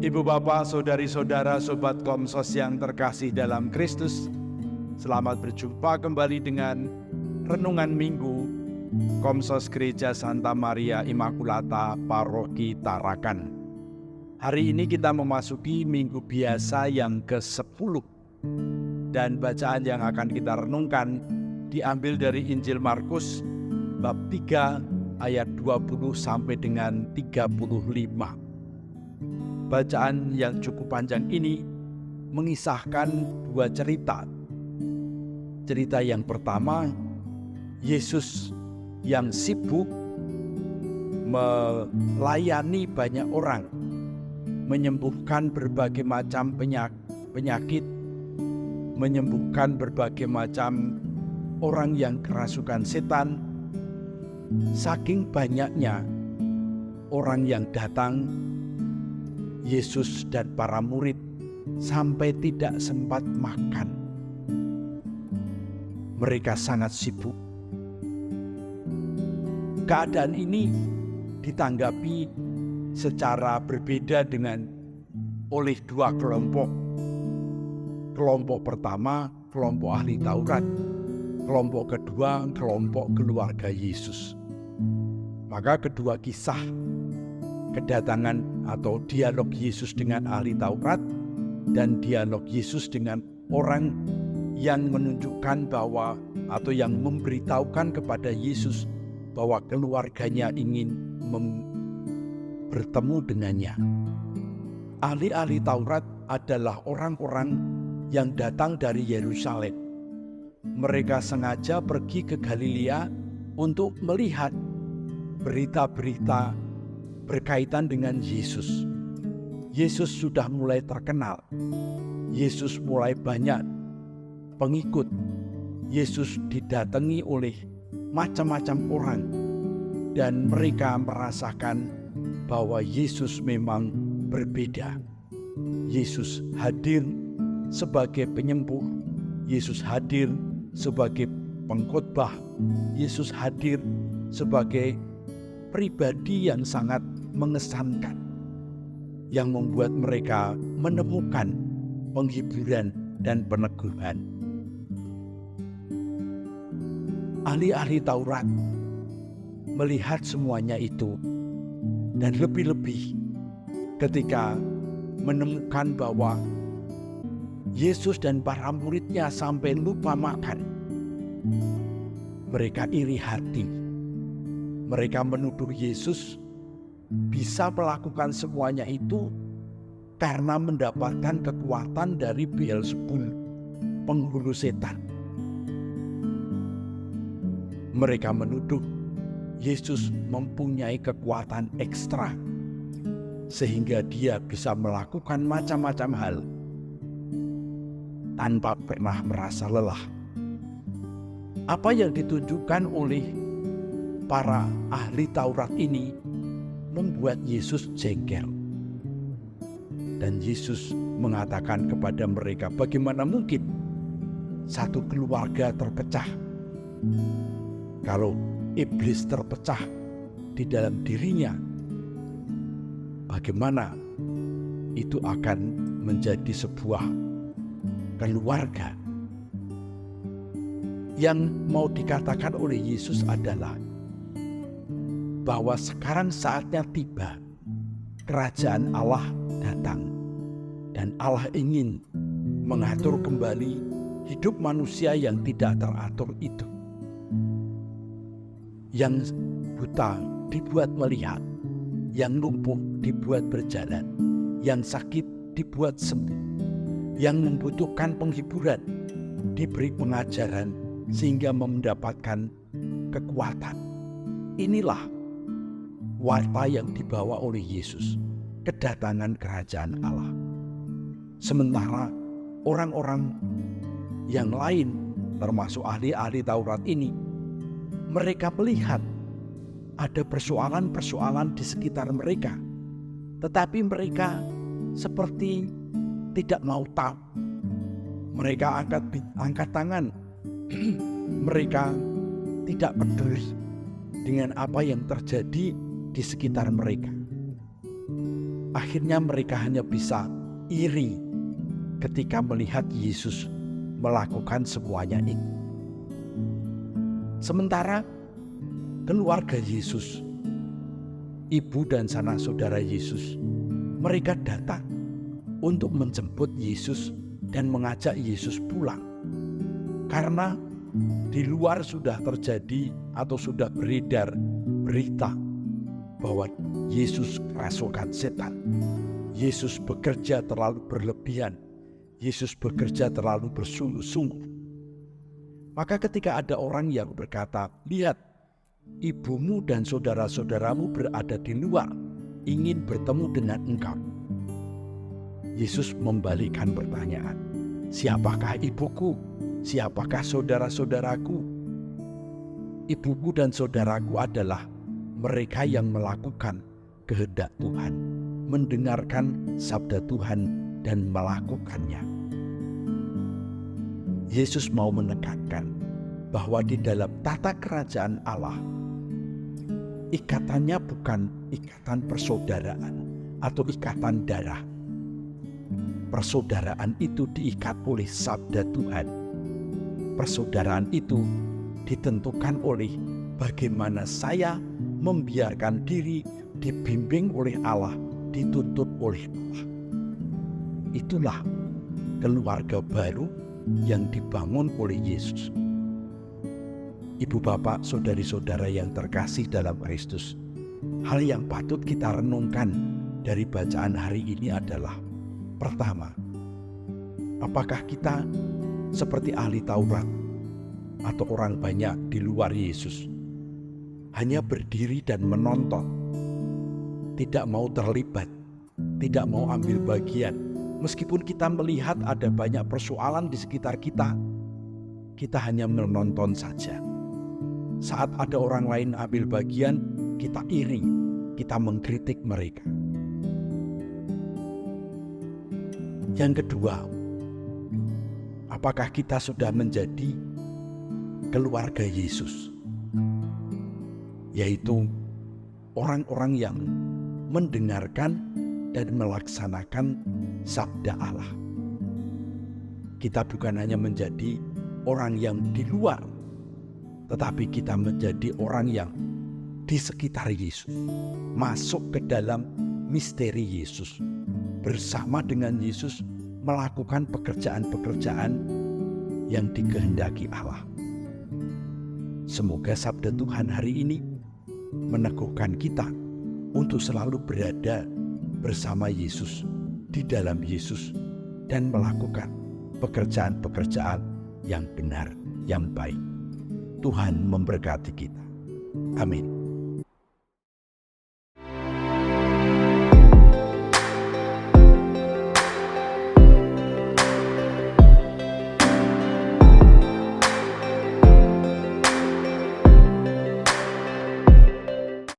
Ibu bapak, saudari-saudara, sobat Komsos yang terkasih dalam Kristus, selamat berjumpa kembali dengan Renungan Minggu Komsos Gereja Santa Maria Immaculata Paroki Tarakan. Hari ini kita memasuki minggu biasa yang ke-10, dan bacaan yang akan kita renungkan diambil dari Injil Markus bab 3 ayat 20 sampai dengan 35. Bacaan yang cukup panjang ini mengisahkan dua cerita. Cerita yang pertama, Yesus yang sibuk melayani banyak orang, menyembuhkan berbagai macam penyakit, menyembuhkan berbagai macam orang yang kerasukan setan. Saking banyaknya orang yang datang, Yesus dan para murid sampai tidak sempat makan. Mereka sangat sibuk. Keadaan ini ditanggapi secara berbeda oleh dua kelompok. Kelompok pertama, kelompok ahli Taurat. Kelompok kedua, kelompok keluarga Yesus. Maka kedua kisah, kedatangan atau dialog Yesus dengan ahli Taurat dan dialog Yesus dengan orang yang menunjukkan bahwa atau yang memberitahukan kepada Yesus bahwa keluarganya ingin bertemu dengannya. Ahli-ahli Taurat adalah orang-orang yang datang dari Yerusalem. Mereka sengaja pergi ke Galilea untuk melihat berita-berita berkaitan dengan Yesus. Yesus sudah mulai terkenal. Yesus mulai banyak pengikut. Yesus didatangi oleh macam-macam orang, dan mereka merasakan bahwa Yesus memang berbeda. Yesus hadir sebagai penyembuh. Yesus hadir sebagai pengkhotbah. Yesus hadir sebagai pribadi yang sangat mengesankan, yang membuat mereka menemukan penghiburan dan peneguhan. Ahli-ahli Taurat melihat semuanya itu, dan lebih-lebih ketika menemukan bahwa Yesus dan para muridnya sampai lupa makan, mereka iri hati. Mereka menuduh Yesus bisa melakukan semuanya itu karena mendapatkan kekuatan dari Beelzebul, penghulu setan. Mereka menuduh Yesus mempunyai kekuatan ekstra sehingga dia bisa melakukan macam-macam hal tanpa pernah merasa lelah. Apa yang ditunjukkan oleh para ahli Taurat ini membuat Yesus jengkel. Dan Yesus mengatakan kepada mereka, bagaimana mungkin satu keluarga terpecah? Kalau iblis terpecah di dalam dirinya, bagaimana itu akan menjadi sebuah keluarga? Yang mau dikatakan oleh Yesus adalah bahwa sekarang saatnya tiba, kerajaan Allah datang, dan Allah ingin mengatur kembali hidup manusia yang tidak teratur itu. Yang buta dibuat melihat, yang lumpuh dibuat berjalan, yang sakit dibuat sembuh, yang membutuhkan penghiburan diberi pengajaran sehingga mendapatkan kekuatan. Inilah warta yang dibawa oleh Yesus, kedatangan kerajaan Allah. Sementara orang-orang yang lain, termasuk ahli-ahli Taurat ini, mereka melihat ada persoalan-persoalan di sekitar mereka, tetapi mereka seperti tidak mau tahu. Mereka angkat tangan. Mereka tidak peduli dengan apa yang terjadi di sekitar mereka. Akhirnya mereka hanya bisa iri ketika melihat Yesus melakukan semuanya itu. Sementara keluarga Yesus, ibu dan sanak saudara Yesus, mereka datang untuk menjemput Yesus dan mengajak Yesus pulang. Karena di luar sudah terjadi atau sudah beredar berita bahwa Yesus kerasukan setan. Yesus bekerja terlalu berlebihan. Yesus bekerja terlalu bersungguh-sungguh. Maka ketika ada orang yang berkata, "Lihat, ibumu dan saudara-saudaramu berada di luar, ingin bertemu dengan engkau." Yesus membalikkan pertanyaan, "Siapakah ibuku? Siapakah saudara-saudaraku?" Ibuku dan saudaraku adalah mereka yang melakukan kehendak Tuhan, mendengarkan sabda Tuhan dan melakukannya. Yesus mau menekankan bahwa di dalam tata kerajaan Allah, ikatannya bukan ikatan persaudaraan atau ikatan darah. Persaudaraan itu diikat oleh sabda Tuhan. Persaudaraan itu ditentukan oleh bagaimana saya membiarkan diri dibimbing oleh Allah, dituntut oleh Allah. Itulah keluarga baru yang dibangun oleh Yesus. Ibu bapak, saudari-saudara yang terkasih dalam Kristus, hal yang patut kita renungkan dari bacaan hari ini adalah: pertama, apakah kita seperti ahli Taurat atau orang banyak di luar Yesus, hanya berdiri dan menonton, tidak mau terlibat, tidak mau ambil bagian? Meskipun kita melihat ada banyak persoalan di sekitar kita, kita hanya menonton saja. Saat ada orang lain ambil bagian, kita iri, kita mengkritik mereka. Yang kedua, apakah kita sudah menjadi keluarga Yesus, yaitu orang-orang yang mendengarkan dan melaksanakan sabda Allah. Kita bukan hanya menjadi orang yang di luar, tetapi kita menjadi orang yang di sekitar Yesus, masuk ke dalam misteri Yesus, bersama dengan Yesus melakukan pekerjaan-pekerjaan yang dikehendaki Allah. Semoga sabda Tuhan hari ini meneguhkan kita untuk selalu berada bersama Yesus, di dalam Yesus, dan melakukan pekerjaan-pekerjaan yang benar, yang baik. Tuhan memberkati kita. Amin.